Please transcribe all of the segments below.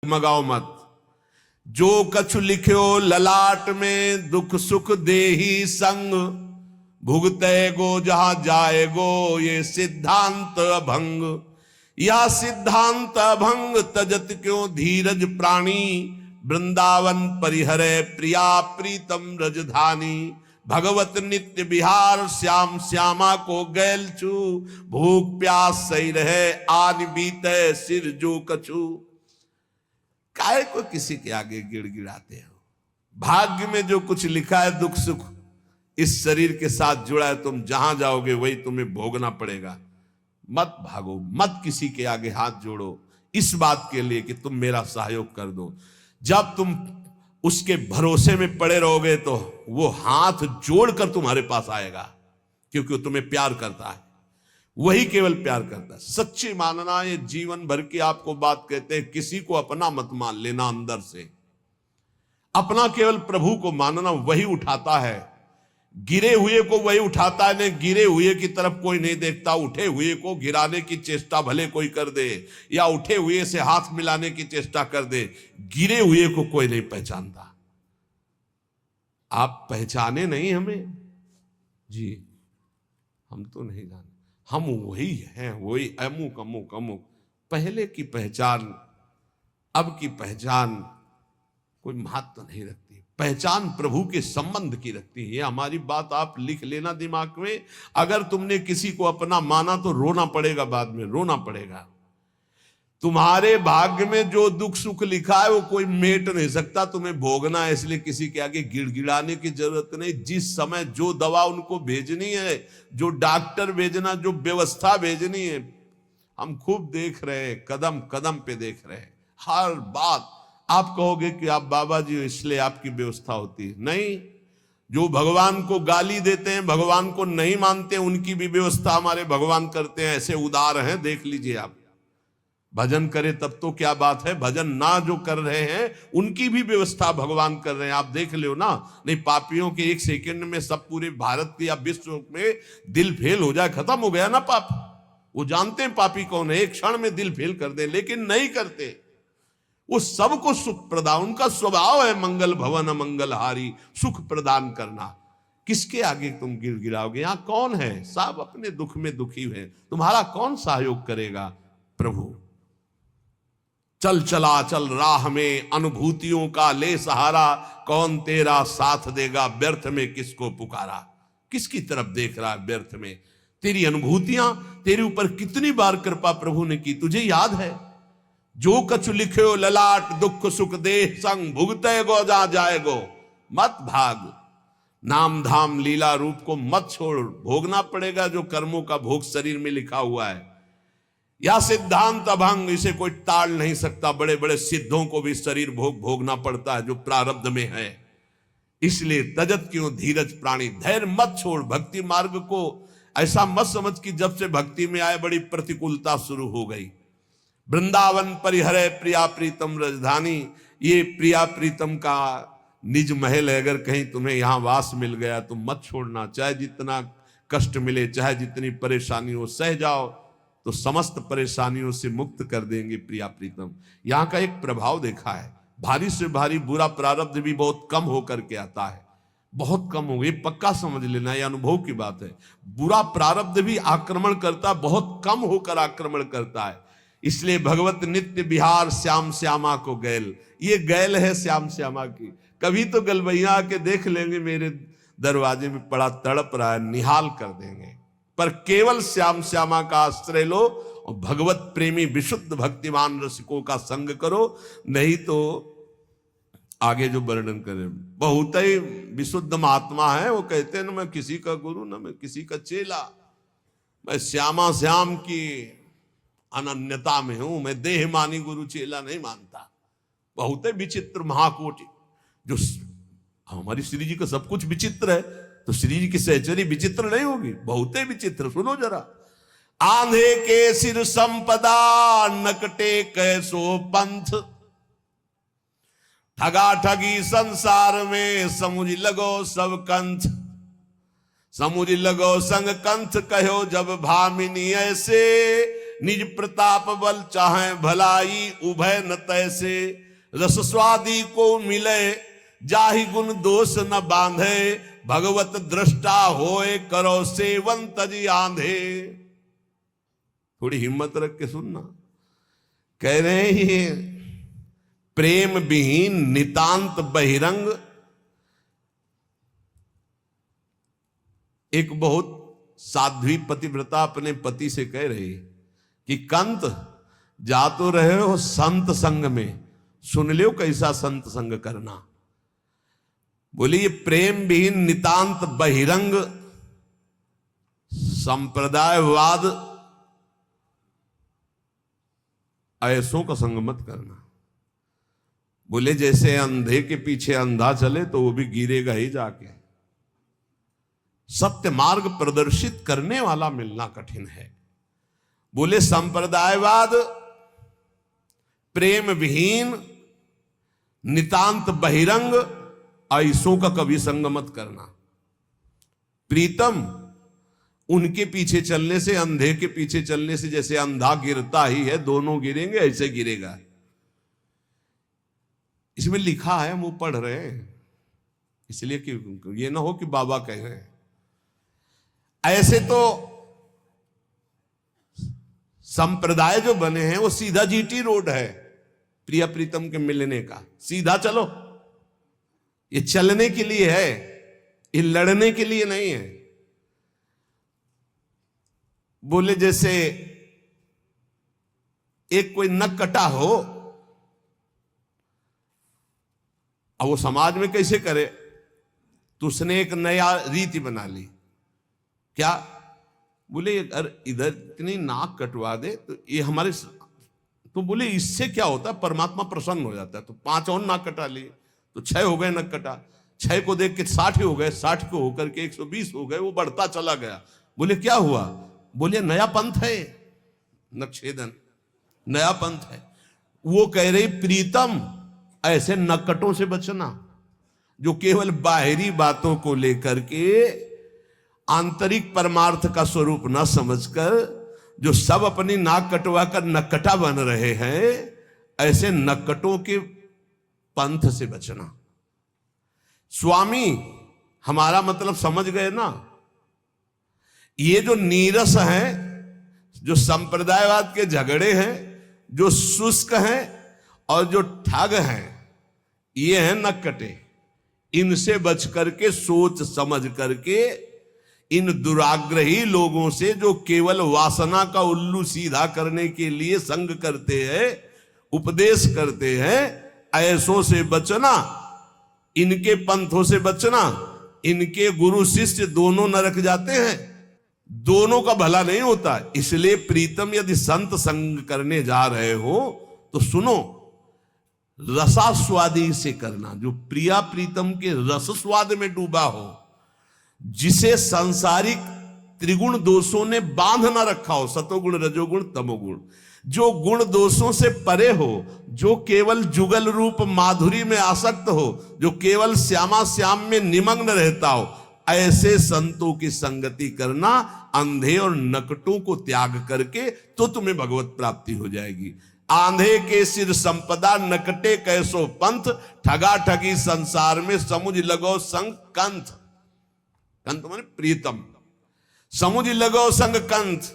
मगाओ मत। जो कछु लिख्यो ललाट में, दुख सुख देही संग, भुगते गो जहां जाएगो, ये सिद्धांत अभंग। यह सिद्धांत अभंग तजत क्यों धीरज प्राणी, वृंदावन परिहरे प्रिया प्रीतम रजधानी। भगवत नित्य बिहार श्याम श्यामा को गैल छू, भूख प्यास सही रहे आन बीते सिर जो कछु। काहे को किसी के आगे गिड़गिड़ाते हो? भाग्य में जो कुछ लिखा है दुख सुख इस शरीर के साथ जुड़ा है, तुम जहां जाओगे वही तुम्हें भोगना पड़ेगा। मत भागो, मत किसी के आगे हाथ जोड़ो इस बात के लिए कि तुम मेरा सहयोग कर दो। जब तुम उसके भरोसे में पड़े रहोगे तो वो हाथ जोड़कर तुम्हारे पास आएगा, क्योंकि वो तुम्हें प्यार करता है, वही केवल प्यार करता है। सच्ची मानना, ये जीवन भर की आपको बात कहते हैं, किसी को अपना मत मान लेना, अंदर से अपना केवल प्रभु को मानना, वही उठाता है। गिरे हुए को वही उठाता है, नहीं गिरे हुए की तरफ कोई नहीं देखता। उठे हुए को गिराने की चेष्टा भले कोई कर दे, या उठे हुए से हाथ मिलाने की चेष्टा कर दे, गिरे हुए को कोई नहीं पहचानता। आप पहचाने नहीं हमें जी, हम तो नहीं जाने, हम वही हैं, वही अमुक अमुक अमुक। पहले की पहचान अब की पहचान कोई महत्व नहीं रखती। पहचान प्रभु के संबंध की रखती है। हमारी बात आप लिख लेना दिमाग में। अगर तुमने किसी को अपना माना तो रोना पड़ेगा, बाद में रोना पड़ेगा। तुम्हारे भाग्य में जो दुख सुख लिखा है वो कोई मेट नहीं सकता, तुम्हें भोगना है। इसलिए किसी के आगे गिड़गिड़ाने की जरूरत नहीं। जिस समय जो दवा उनको भेजनी है, जो डॉक्टर भेजना, जो व्यवस्था भेजनी है, हम खूब देख रहे हैं, कदम कदम पे देख रहे हैं। हर बात आप कहोगे कि आप बाबा जी इसलिए आपकी व्यवस्था होती है, नहीं। जो भगवान को गाली देते हैं, भगवान को नहीं मानते, उनकी भी व्यवस्था हमारे भगवान करते हैं। ऐसे उदार हैं, देख लीजिए आप। भजन करे तब तो क्या बात है, भजन ना जो कर रहे हैं उनकी भी व्यवस्था भगवान कर रहे हैं। आप देख लो ना। नहीं, पापियों के एक सेकंड में सब पूरे भारत के या विश्व में दिल फेल हो जाए, खत्म हो गया ना पाप। वो जानते हैं पापी कौन है, एक क्षण में दिल फेल कर दे, लेकिन नहीं करते। वो सबको सुख प्रदान, उनका स्वभाव है मंगल भवन मंगलहारी, सुख प्रदान करना। किसके आगे तुम गिड़गिड़ाओगे? यहां कौन है? सब अपने दुख में दुखी है, तुम्हारा कौन सहयोग करेगा? प्रभु। चल चला चल राह में, अनुभूतियों का ले सहारा, कौन तेरा साथ देगा, व्यर्थ में किसको पुकारा। किसकी तरफ देख रहा है व्यर्थ में? तेरी अनुभूतियां, तेरे ऊपर कितनी बार कृपा प्रभु ने की, तुझे याद है? जो कछु लिख्यो ललाट, दुख सुख देह संग, भुगते गो जा जाएगो। मत भाग, नाम धाम लीला रूप को मत छोड़, भोगना पड़ेगा जो कर्मों का भोग शरीर में लिखा हुआ है। या सिद्धांत अभंग, इसे कोई टाल नहीं सकता। बड़े बड़े सिद्धों को भी शरीर भोग भोगना पड़ता है जो प्रारब्ध में है। इसलिए तजत क्यों धीरज प्राणी, धैर्य मत छोड़। भक्ति मार्ग को ऐसा मत समझ कि जब से भक्ति में आए बड़ी प्रतिकूलता शुरू हो गई। वृंदावन परिहरे प्रिया प्रीतम रजधानी, ये प्रिया प्रीतम का निज महल है। अगर कहीं तुम्हें यहां वास मिल गया तो मत छोड़ना। चाहे जितना कष्ट मिले, चाहे जितनी परेशानी हो, सह जाओ तो समस्त परेशानियों से मुक्त कर देंगे प्रिया प्रीतम। यहां का एक प्रभाव देखा है, भारी से भारी बुरा प्रारब्ध भी बहुत कम होकर के आता है, बहुत कम हो। ये पक्का समझ लेना, ये अनुभव की बात है। बुरा प्रारब्ध भी आक्रमण करता, बहुत कम होकर आक्रमण करता है। इसलिए भगवत नित्य बिहार श्याम श्यामा को गैल, ये गैल है श्याम श्यामा की। कभी तो गलबैया आके देख लेंगे, मेरे दरवाजे में पड़ा तड़प रहा है, निहाल कर देंगे। पर केवल श्याम श्यामा का आश्रय लो और भगवत प्रेमी विशुद्ध भक्तिमान रसिकों का संग करो। नहीं तो आगे जो वर्णन करें, बहुत ही विशुद्ध महात्मा है, वो कहते हैं ना, मैं किसी का गुरु ना मैं किसी का चेला, मैं श्यामा श्याम की अनन्यता में हूं, मैं देह मानी गुरु चेला नहीं मानता। बहुत ही विचित्र महाकोटि। जो हमारी श्री जी का सब कुछ विचित्र है, तो श्री जी की सहचरी विचित्र नहीं होगी? बहुत ही विचित्र। सुनो जरा। आंधे के सिर संपदा, नकटे कैसो पंथ, ठगा ठगी संसार में, समुझ लगो सब कंथ। समुझ लगो संग कंथ, कहो जब भामिनी ऐसे, निज प्रताप बल चाहे भलाई, उभय न तैसे रस स्वादी को मिले, जाहि गुण दोष न बांधे, भगवत दृष्टा होए करो सेवन तज आंधे। थोड़ी हिम्मत रख के सुनना, कह रहे हैं प्रेम विहीन नितांत बहिरंग। एक बहुत साध्वी पतिव्रता अपने पति से कह रही कि कंत जा तो रहे हो संत संग में, सुन लियो कैसा संत संग करना। बोली ये प्रेम विहीन नितांत बहिरंग संप्रदायवाद ऐसों का संग मत करना। बोले जैसे अंधे के पीछे अंधा चले तो वो भी गिरेगा ही जाके। सत्य मार्ग प्रदर्शित करने वाला मिलना कठिन है। बोले संप्रदायवाद, प्रेम विहीन, नितांत बहिरंग, ऐसों का कभी संग मत करना। प्रीतम उनके पीछे चलने से, अंधे के पीछे चलने से जैसे अंधा गिरता ही है, दोनों गिरेंगे ऐसे गिरेगा। इसमें लिखा है, हम वो पढ़ रहे हैं इसलिए कि ये ना हो कि बाबा कह रहे हैं। ऐसे तो संप्रदाय जो बने हैं वो सीधा जीटी रोड है प्रिया प्रीतम के मिलने का। सीधा चलो, ये चलने के लिए है, ये लड़ने के लिए नहीं है। बोले जैसे एक कोई नक कटा हो, अब वो समाज में कैसे करे, तो उसने एक नया रीति बना ली। क्या? बोले अगर इधर इतनी नाक कटवा दे तो ये हमारे, तो बोले इससे क्या होता है, परमात्मा प्रसन्न हो जाता है। तो 5 और नाक कटा लिए तो 6 हो गए नक कटा। 6 को देख के 60 हो गए, 60 को होकर के 120 हो गए, वो बढ़ता चला गया। बोले क्या हुआ? बोले नया पंथ है, नक्षेदन नया पंथ है। वो कह रही प्रीतम ऐसे नक्कटों से बचना जो केवल बाहरी बातों को लेकर के आंतरिक परमार्थ का स्वरूप न समझकर जो सब अपनी नाक कटवा कर नक्कटा बन रहे हैं, ऐसे नक्कटों के पंथ से बचना। स्वामी हमारा मतलब समझ गए ना। ये जो नीरस हैं, जो संप्रदायवाद के झगड़े हैं, जो शुष्क हैं और जो ठग हैं, ये हैं नक्कटे। इनसे बच करके, सोच समझ करके, इन दुराग्रही लोगों से जो केवल वासना का उल्लू सीधा करने के लिए संग करते हैं, उपदेश करते हैं, ऐसों से बचना, इनके पंथों से बचना। इनके गुरु शिष्य दोनों नरक जाते हैं, दोनों का भला नहीं होता। इसलिए प्रीतम यदि संत संग करने जा रहे हो तो सुनो, रसास्वादी से करना, जो प्रिया प्रीतम के रस स्वाद में डूबा हो, जिसे सांसारिक त्रिगुण दोषों ने बांध ना रखा हो, सतोगुण रजोगुण तमोगुण, जो गुण दोषों से परे हो, जो केवल जुगल रूप माधुरी में आसक्त हो, जो केवल श्यामा श्याम में निमग्न रहता हो, ऐसे संतों की संगति करना। अंधे और नकटों को त्याग करके तो तुम्हें भगवत प्राप्ति हो जाएगी। आंधे के सिर संपदा, नकटे कैसो पंथ, ठगा ठगी संसार में समुझ लगो संग कंथ। कंथ माने प्रीतम। समुझ लगो संग कंथ,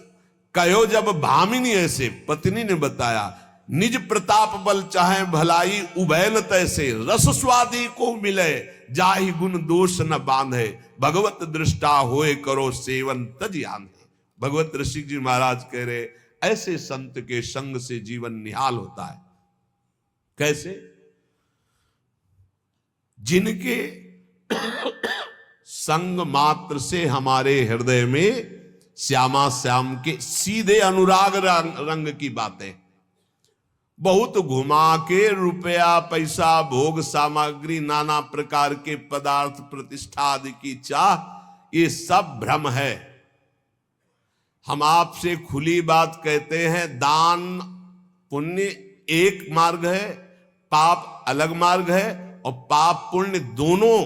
कहो जब भामिनी ऐसे, पत्नी ने बताया, निज प्रताप बल चाहे भलाई, उभय न तैसे रस स्वादी को मिले, जाहि गुण दोष न बांधे, भगवत दृष्टा होए करो सेवन तज आंधे। भगवत ऋषि जी महाराज कह रहे, ऐसे संत के संग से जीवन निहाल होता है। कैसे? जिनके संग मात्र से हमारे हृदय में श्यामा श्याम के सीधे अनुराग रंग की बातें, बहुत घुमा के रुपया पैसा भोग सामग्री नाना प्रकार के पदार्थ प्रतिष्ठा आदि की चाह, ये सब भ्रम है। हम आपसे खुली बात कहते हैं, दान पुण्य एक मार्ग है, पाप अलग मार्ग है, और पाप पुण्य दोनों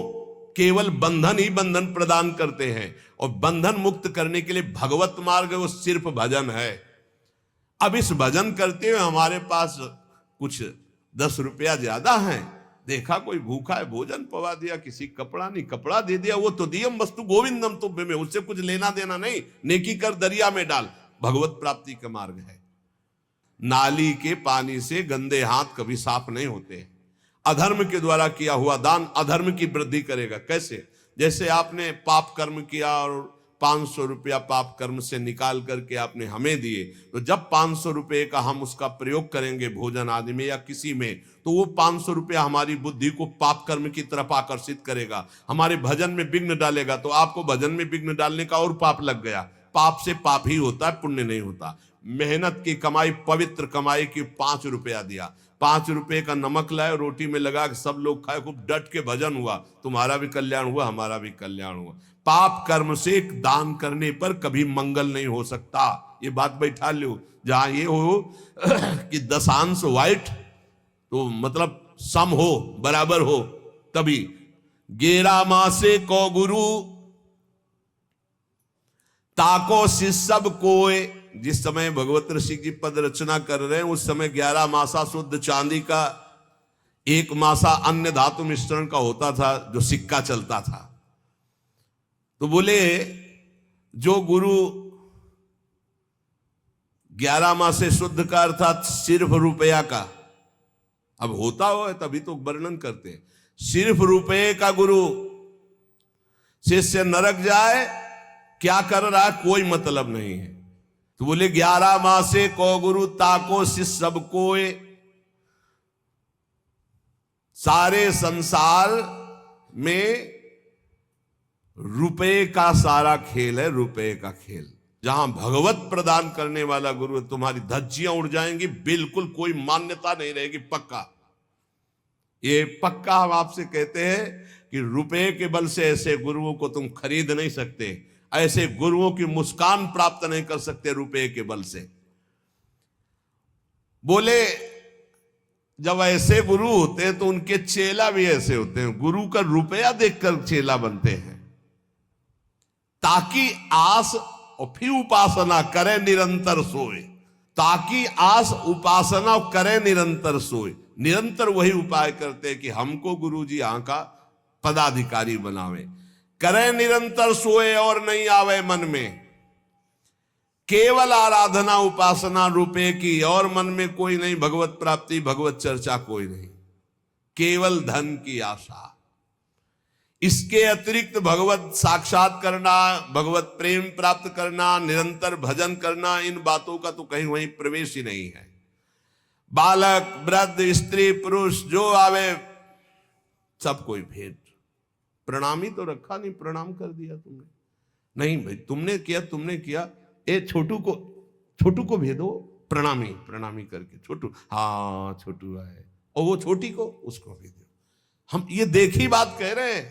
केवल बंधन ही बंधन प्रदान करते हैं। और बंधन मुक्त करने के लिए भगवत मार्ग है, वो सिर्फ भजन है। अब इस भजन करते हुए हमारे पास कुछ 10 रुपया ज्यादा है, देखा कोई भूखा है, भोजन पवा दिया, किसी कपड़ा नहीं कपड़ा दे दिया, वो तो दियम वस्तु गोविंदम तुभ्य में, उससे कुछ लेना देना नहीं, नेकी कर दरिया में डाल, भगवत प्राप्ति का मार्ग है। नाली के पानी से गंदे हाथ कभी साफ नहीं होते। अधर्म के द्वारा किया हुआ दान अधर्म की वृद्धि करेगा। कैसे? जैसे आपने पाप कर्म किया और 500 रुपया पाप कर्म से निकाल करके आपने हमें दिए, तो जब 500 रुपये का हम उसका प्रयोग करेंगे भोजन आदि में या किसी में, तो वो 500 रुपया हमारी बुद्धि को पाप कर्म की तरफ आकर्षित करेगा, हमारे भजन में विघ्न डालेगा। तो आपको भजन में विघ्न डालने का और पाप लग गया। पाप से पाप ही होता है, पुण्य नहीं होता। मेहनत की कमाई, पवित्र कमाई की 5 रुपया दिया, 5 रुपये का नमक लाए, रोटी में लगा के सब लोग खाए, खूब डट के भजन हुआ, तुम्हारा भी कल्याण हुआ, हमारा भी कल्याण हुआ। पाप कर्म से दान करने पर कभी मंगल नहीं हो सकता, ये बात बैठा लो। जहां ये हो कि दशांश वाइट, तो मतलब सम हो, बराबर हो, तभी। गेरा मासे को गुरु ताको शिष्य कोय। जिस समय भगवत ऋषि जी पद रचना कर रहे हैं उस समय 11 मासा शुद्ध चांदी का, 1 मासा अन्य धातु मिश्रण का होता था, जो सिक्का चलता था। तो बोले जो गुरु 11 मासे शुद्ध का अर्थात सिर्फ रुपया का, अब होता हो तभी तो वर्णन करते हैं, सिर्फ रुपये का गुरु शिष्य नरक जाए, क्या कर रहा है कोई मतलब नहीं है। तो बोले 11 मासे को गुरु ताको शिष्य सब कोय। सारे संसार में रुपए का सारा खेल है, रुपए का खेल। जहां भगवत प्रदान करने वाला गुरु, तुम्हारी धज्जियां उड़ जाएंगी, बिल्कुल कोई मान्यता नहीं रहेगी, पक्का। ये पक्का हम आपसे कहते हैं कि रुपए के बल से ऐसे गुरुओं को तुम खरीद नहीं सकते, ऐसे गुरुओं की मुस्कान प्राप्त नहीं कर सकते रुपए के बल से। बोले जब ऐसे गुरु होते हैं तो उनके चेला भी ऐसे होते हैं, गुरु का रुपया देखकर चेला बनते हैं, ताकि आस और फिर उपासना करे निरंतर सोए। ताकि आस उपासना करे निरंतर सोए। निरंतर वही उपाय करते हैं कि हमको गुरु जी यहाँ का पदाधिकारी बनावे। करे निरंतर सोए और नहीं आवे मन में, केवल आराधना उपासना रुपए की, और मन में कोई नहीं, भगवत प्राप्ति भगवत चर्चा कोई नहीं, केवल धन की आशा। इसके अतिरिक्त भगवत साक्षात करना, भगवत प्रेम प्राप्त करना, निरंतर भजन करना, इन बातों का तो कहीं वहीं प्रवेश ही नहीं है। बालक वृद्ध स्त्री पुरुष जो आवे सब कोई भेद। प्रणामी तो रखा नहीं, प्रणाम कर दिया तुमने, नहीं भाई तुमने किया, ए छोटू को भेदो, प्रणामी प्रणामी करके, छोटू हाँ छोटू आए, और वो छोटी को उसको भेदो। हम ये देखी बात कह रहे हैं।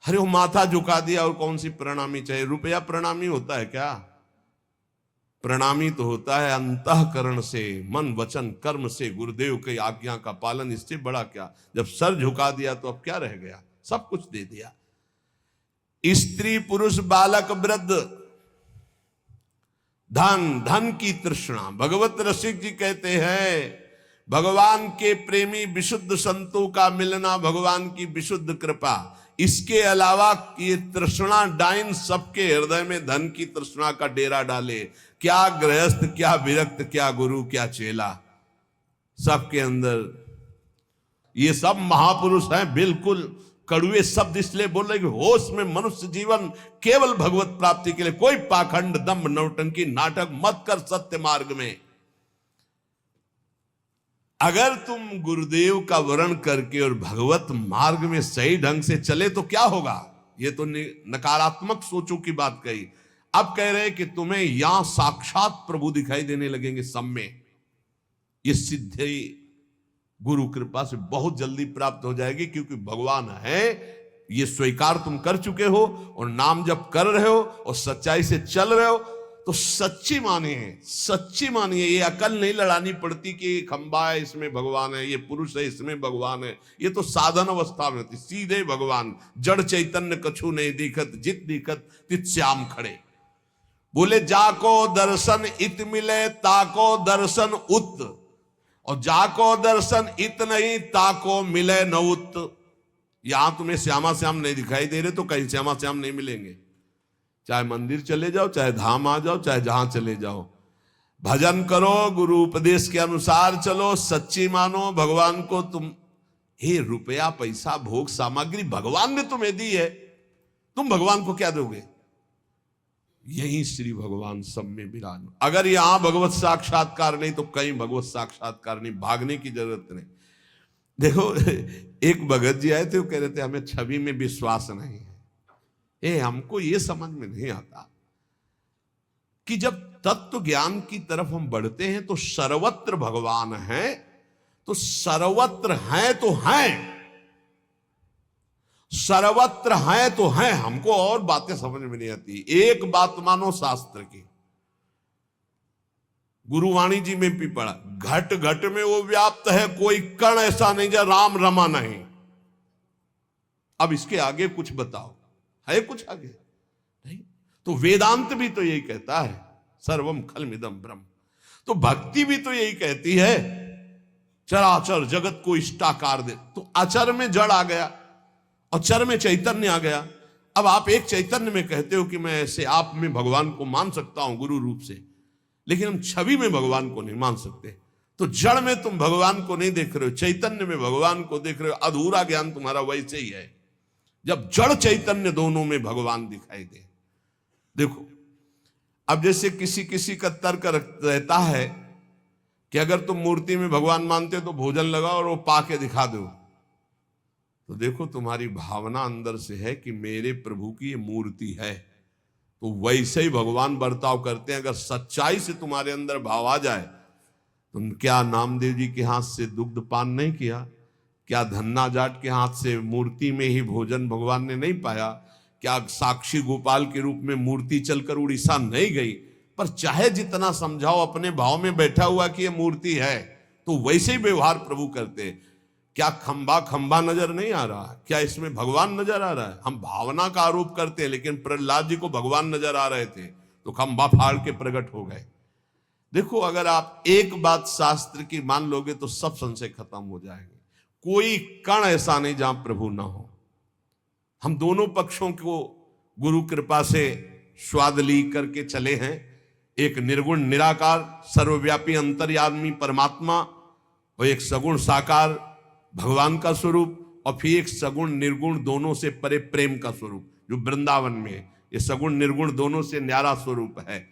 अरे वो माथा झुका दिया और कौन सी प्रणामी चाहिए? रुपया प्रणामी होता है क्या? प्रणामी तो होता है अंतःकरण से, मन वचन कर्म से गुरुदेव की आज्ञा का पालन। इससे बड़ा क्या? जब सर झुका दिया तो अब क्या रह गया? सब कुछ दे दिया। स्त्री पुरुष बालक वृद्ध, धन की तृष्णा। भगवत रसिक जी कहते हैं भगवान के प्रेमी विशुद्ध संतों का मिलना भगवान की विशुद्ध कृपा। इसके अलावा ये तृष्णा डाइन सबके हृदय में धन की तृष्णा का डेरा डाले। क्या गृहस्थ, क्या विरक्त, क्या गुरु, क्या चेला, सबके अंदर ये सब महापुरुष हैं। बिल्कुल कड़ुए शब्द इसलिए बोल रहे कि होश में मनुष्य जीवन केवल भगवत प्राप्ति के लिए। कोई पाखंड दंभ नौटंकी नाटक मत कर सत्य मार्ग में। अगर तुम गुरुदेव का वर्ण करके और भगवत मार्ग में सही ढंग से चले तो क्या होगा? ये तो नकारात्मक सोचों की बात कही। अब कह रहे कि तुम्हें यहां साक्षात प्रभु दिखाई देने लगेंगे सब में। ये सिद्धि गुरु कृपा से बहुत जल्दी प्राप्त हो जाएगी, क्योंकि भगवान है ये स्वीकार तुम कर चुके हो और नाम जप कर रहे हो और सच्चाई से चल रहे हो। तो सच्ची मानिए। ये अकल नहीं लड़ानी पड़ती कि खंबा है इसमें भगवान है, ये पुरुष है इसमें भगवान है। ये तो साधन अवस्था में होती, सीधे भगवान। जड़ चैतन्य कछु नहीं दिखत, जित दिखत तित श्याम खड़े। बोले जाको दर्शन इत मिले ताको दर्शन उत, और जाको दर्शन इत नहीं ताको मिले न उत। यहां तुम्हें श्यामा श्याम नहीं दिखाई दे रहे तो कहीं श्यामा श्याम नहीं मिलेंगे। चाहे मंदिर चले जाओ, चाहे धाम आ जाओ, चाहे जहां चले जाओ, भजन करो, गुरु उपदेश के अनुसार चलो, सच्ची मानो भगवान को। तुम हे रुपया पैसा भोग सामग्री भगवान ने तुम्हें दी है, तुम भगवान को क्या दोगे? यही श्री भगवान सब में विराज। अगर यहां भगवत साक्षात्कार नहीं तो कहीं भगवत साक्षात्कार नहीं, भागने की जरूरत नहीं। देखो एक भगत जी आए थे, वो कह रहे थे हमें छवि में विश्वास नहीं है। हमको ये समझ में नहीं आता कि जब तत्व ज्ञान की तरफ हम बढ़ते हैं तो सर्वत्र भगवान है, तो सर्वत्र हैं तो हैं, सर्वत्र हैं तो हैं। हमको और बातें समझ में नहीं आती। एक बात मानो शास्त्र की, गुरुवाणी जी में भी पढ़ा, घट घट में वो व्याप्त है, कोई कण ऐसा नहीं जो राम रमा नहीं। अब इसके आगे कुछ बताओ, है कुछ आगे नहीं? तो वेदांत भी तो यही कहता है, सर्वम खलमिदम ब्रह्म। तो भक्ति भी तो यही कहती है, चराचर जगत को इष्टाकार दे। तो अचर में जड़ आ गया, अचर में चैतन्य आ गया। अब आप एक चैतन्य में कहते हो कि मैं ऐसे आप में भगवान को मान सकता हूं गुरु रूप से, लेकिन हम छवि में भगवान को नहीं मान सकते। तो जड़ में तुम भगवान को नहीं देख रहे हो, चैतन्य में भगवान को देख रहे हो। अधूरा ज्ञान तुम्हारा वैसे ही है जब जड़ चैतन्य दोनों में भगवान दिखाई दे। देखो अब जैसे किसी किसी का तर्क रहता है कि अगर तुम मूर्ति में भगवान मानते हो तो भोजन लगाओ और वो पाके दिखा दो। तो देखो तुम्हारी भावना अंदर से है कि मेरे प्रभु की ये मूर्ति है, तो वैसे ही भगवान बर्ताव करते हैं। अगर सच्चाई से तुम्हारे अंदर भाव आ जाए, तुम क्या नामदेव जी के हाथ से दुग्ध पान नहीं किया? क्या धन्ना जाट के हाथ से मूर्ति में ही भोजन भगवान ने नहीं पाया? क्या साक्षी गोपाल के रूप में मूर्ति चलकर उड़ीसा नहीं गई? पर चाहे जितना समझाओ, अपने भाव में बैठा हुआ कि ये मूर्ति है, तो वैसे ही व्यवहार प्रभु करते हैं। क्या खंबा खंबा नजर नहीं आ रहा? क्या इसमें भगवान नजर आ रहा है? हम भावना का आरोप करते हैं, लेकिन प्रहलाद जी को भगवान नजर आ रहे थे तो खंबा फाड़ के प्रकट हो गए। देखो अगर आप एक बात शास्त्र की मान लोगे तो सब संशय खत्म हो जाएंगे। कोई कण ऐसा नहीं जहां प्रभु ना हो। हम दोनों पक्षों को गुरु कृपा से स्वाद ली करके चले हैं। एक निर्गुण निराकार सर्वव्यापी अंतर्यामी परमात्मा, और एक सगुण साकार भगवान का स्वरूप, और फिर एक सगुण निर्गुण दोनों से परे प्रेम का स्वरूप जो वृंदावन में है। ये सगुण निर्गुण दोनों से न्यारा स्वरूप है।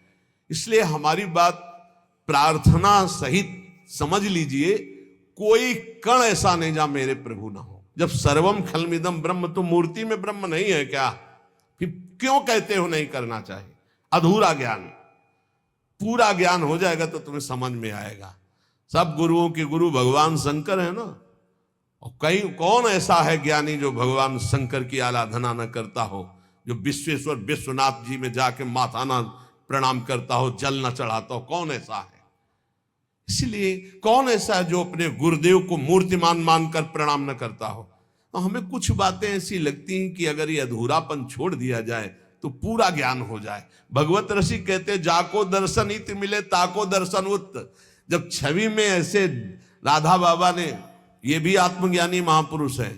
इसलिए हमारी बात प्रार्थना सहित समझ लीजिए, कोई कण ऐसा नहीं जहां मेरे प्रभु ना हो। जब सर्वम खलमिदम ब्रह्म, तो मूर्ति में ब्रह्म नहीं है क्या? फिर क्यों कहते हो नहीं करना चाहिए? अधूरा ज्ञान। पूरा ज्ञान हो जाएगा तो तुम्हें समझ में आएगा। सब गुरुओं के गुरु भगवान शंकर है ना, और कहीं कौन ऐसा है ज्ञानी जो भगवान शंकर की आराधना न करता हो, जो विश्वेश्वर विश्वनाथ जी में जाके माथा न प्रणाम करता हो, जल न चढ़ाता हो? कौन ऐसा है? इसलिए कौन ऐसा है जो अपने गुरुदेव को मूर्तिमान मानकर प्रणाम न करता हो? तो हमें कुछ बातें ऐसी लगती हैं कि अगर ये अधूरापन छोड़ दिया जाए तो पूरा ज्ञान हो जाए। भगवत रसिक कहते जाको दर्शन इत मिले ताको दर्शन उत। जब छवि में ऐसे राधा बाबा ने, ये भी आत्मज्ञानी महापुरुष है,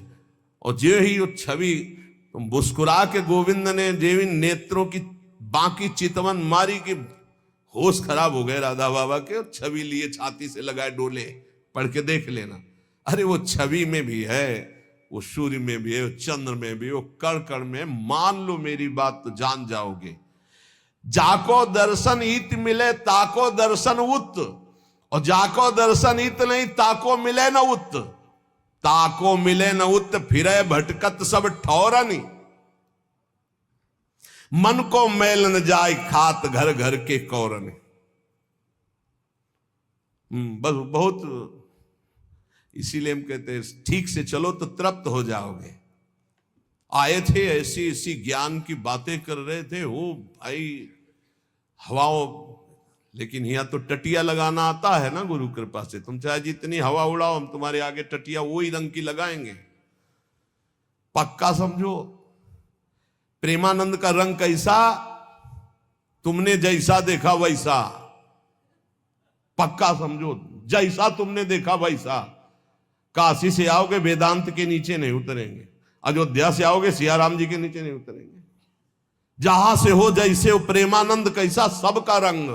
और जो ही वो छवि तुम मुस्कुरा के गोविंद ने जेवी नेत्रों की बाकी चितवन मारी कि होश खराब हो गए राधा बाबा के, और छवि लिए छाती से लगाए डोले। पढ़ के देख लेना। अरे वो छवि में भी है, वो सूर्य में भी है, वो चंद्र में भी, वो कण कण में। मान लो मेरी बात तो जान जाओगे। जाको दर्शन इत मिले ताको दर्शन उत, और जाको दर्शन इत नहीं ताको मिले न उत। ताको मिले न उत फिरे भटकत सब ठौरनी। मन को मैल न जाए खात घर घर के कौरने। बस बहुत, इसीलिए हम कहते हैं ठीक से चलो तो तृप्त हो जाओगे। आए थे ऐसी ऐसी ज्ञान की बातें कर रहे थे, वो भाई हवाओं, लेकिन यहाँ तो टटिया लगाना आता है ना गुरु कृपा से। तुम चाहे जितनी हवा उड़ाओ, हम तुम्हारे आगे टटिया वही रंग की लगाएंगे, पक्का समझो। प्रेमानंद का रंग कैसा? तुमने जैसा देखा वैसा, पक्का समझो, जैसा तुमने देखा वैसा। काशी से आओगे वेदांत के नीचे नहीं उतरेंगे, अयोध्या से आओगे सियाराम जी के नीचे नहीं उतरेंगे। जहां से हो जैसे हो, प्रेमानंद कैसा सबका रंग।